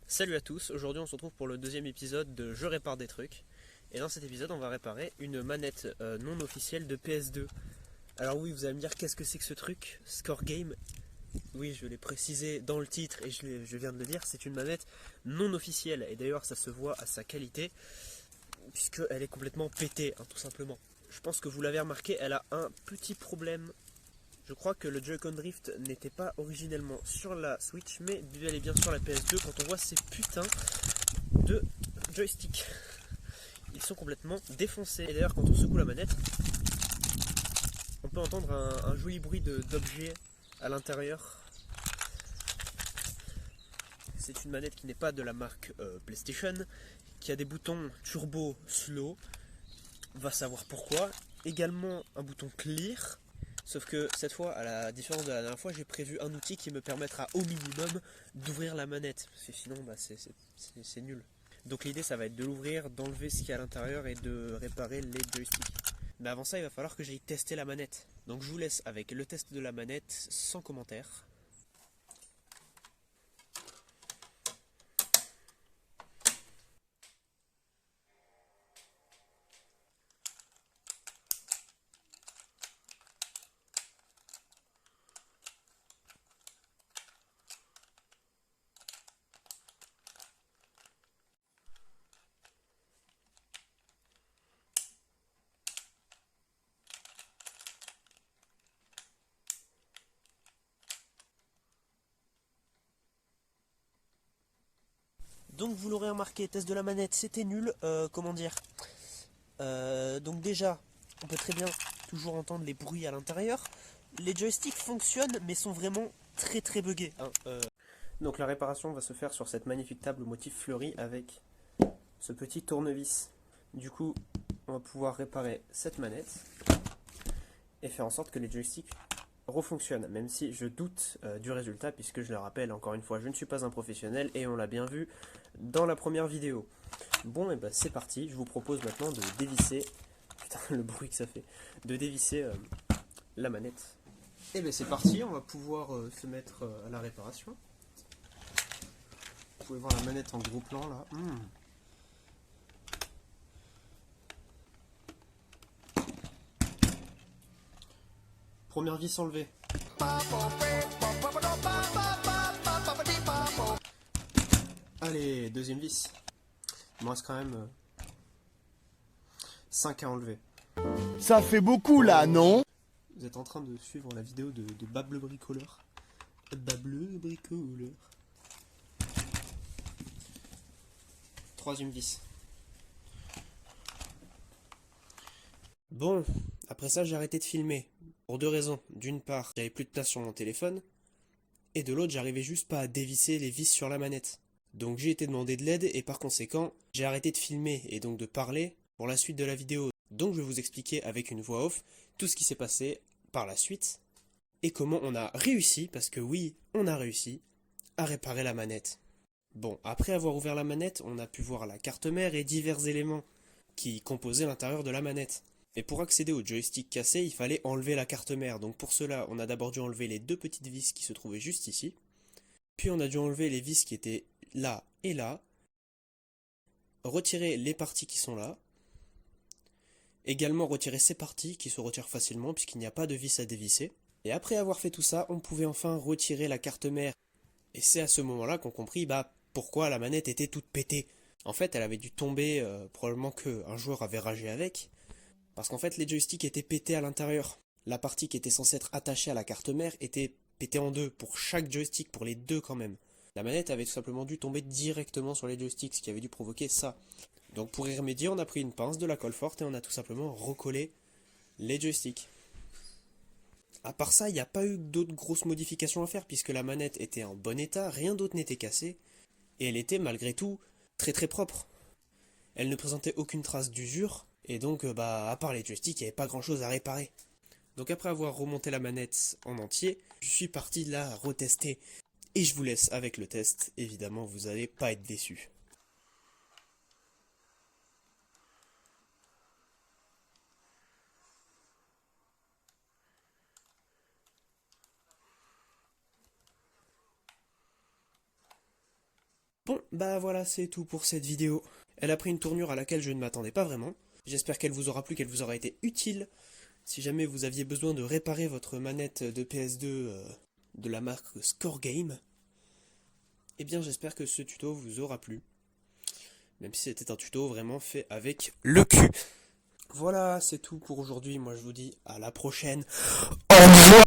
Salut à tous, aujourd'hui on se retrouve pour le deuxième épisode de Je répare des trucs. Et dans cet épisode on va réparer une manette non officielle de PS2. Alors oui, vous allez me dire qu'est-ce que c'est que ce truc, Score Game. Oui, je l'ai précisé dans le titre et je viens de le dire, c'est une manette non officielle. Et d'ailleurs ça se voit à sa qualité, puisqu'elle est complètement pétée, hein, tout simplement. Je pense que vous l'avez remarqué, elle a un petit problème. Je crois que le Joy-Con Drift n'était pas originellement sur la Switch, mais bel et bien sur la PS2 quand on voit ces putains de joysticks. Ils sont complètement défoncés. Et d'ailleurs, quand on secoue la manette, on peut entendre un joli bruit d'objets à l'intérieur. C'est une manette qui n'est pas de la marque PlayStation, qui a des boutons turbo slow. On va savoir pourquoi. Également un bouton clear. Sauf que cette fois, à la différence de la dernière fois, j'ai prévu un outil qui me permettra au minimum d'ouvrir la manette. Parce que sinon, c'est nul. Donc l'idée, ça va être de l'ouvrir, d'enlever ce qu'il y a à l'intérieur et de réparer les joysticks. Mais avant ça, il va falloir que j'aille tester la manette. Donc je vous laisse avec le test de la manette sans commentaire. Donc vous l'aurez remarqué, test de la manette, c'était nul. Comment dire Donc déjà, on peut très bien toujours entendre les bruits à l'intérieur. Les joysticks fonctionnent, mais sont vraiment très buggés, hein. Donc la réparation va se faire sur cette magnifique table au motif fleuri avec ce petit tournevis. Du coup, on va pouvoir réparer cette manette et faire en sorte que les joysticks refonctionnent, même si je doute du résultat, puisque je le rappelle encore une fois, je ne suis pas un professionnel et on l'a bien vu dans la première vidéo. Bon, et ben c'est parti, je vous propose maintenant de dévisser, putain le bruit que ça fait, de dévisser la manette. Et ben c'est parti, on va pouvoir se mettre à la réparation. Vous pouvez voir la manette en gros plan là. Première vis enlevée. Allez, deuxième vis. Il me reste quand même 5 à enlever. Ça fait beaucoup là, non? Vous êtes en train de suivre la vidéo de Bab le bricoleur. Bab le bricoleur. Troisième vis. Bon, après ça j'ai arrêté de filmer. Pour deux raisons. D'une part, j'avais plus de place sur mon téléphone. Et de l'autre, j'arrivais juste pas à dévisser les vis sur la manette. Donc j'ai été demander de l'aide et par conséquent, j'ai arrêté de filmer et donc de parler pour la suite de la vidéo. Donc je vais vous expliquer avec une voix off tout ce qui s'est passé par la suite et comment on a réussi, parce que oui, on a réussi, à réparer la manette. Bon, après avoir ouvert la manette, on a pu voir la carte mère et divers éléments qui composaient l'intérieur de la manette. Et pour accéder au joystick cassé, il fallait enlever la carte mère. Donc pour cela, on a d'abord dû enlever les deux petites vis qui se trouvaient juste ici. Puis on a dû enlever les vis qui étaient là et là. Retirer les parties qui sont là. Également retirer ces parties qui se retirent facilement puisqu'il n'y a pas de vis à dévisser. Et après avoir fait tout ça, on pouvait enfin retirer la carte mère. Et c'est à ce moment-là qu'on comprit pourquoi la manette était toute pétée. En fait, elle avait dû tomber, probablement qu'un joueur avait ragé avec. Parce qu'en fait, les joysticks étaient pétés à l'intérieur. La partie qui était censée être attachée à la carte mère était pétée en deux, pour chaque joystick, pour les deux quand même. La manette avait tout simplement dû tomber directement sur les joysticks, ce qui avait dû provoquer ça. Donc pour y remédier, on a pris une pince, de la colle forte, et on a tout simplement recollé les joysticks. À part ça, il n'y a pas eu d'autres grosses modifications à faire, puisque la manette était en bon état, rien d'autre n'était cassé, et elle était malgré tout très propre. Elle ne présentait aucune trace d'usure, et donc à part les joysticks, il n'y avait pas grand chose à réparer. Donc après avoir remonté la manette en entier, je suis parti la retester. Et je vous laisse avec le test, évidemment vous n'allez pas être déçus. Bon, bah voilà, c'est tout pour cette vidéo. Elle a pris une tournure à laquelle je ne m'attendais pas vraiment. J'espère qu'elle vous aura plu, qu'elle vous aura été utile. Si jamais vous aviez besoin de réparer votre manette de PS2 de la marque Score Game, eh bien j'espère que ce tuto vous aura plu. Même si c'était un tuto vraiment fait avec le cul. Voilà, c'est tout pour aujourd'hui. Moi je vous dis à la prochaine. Au revoir.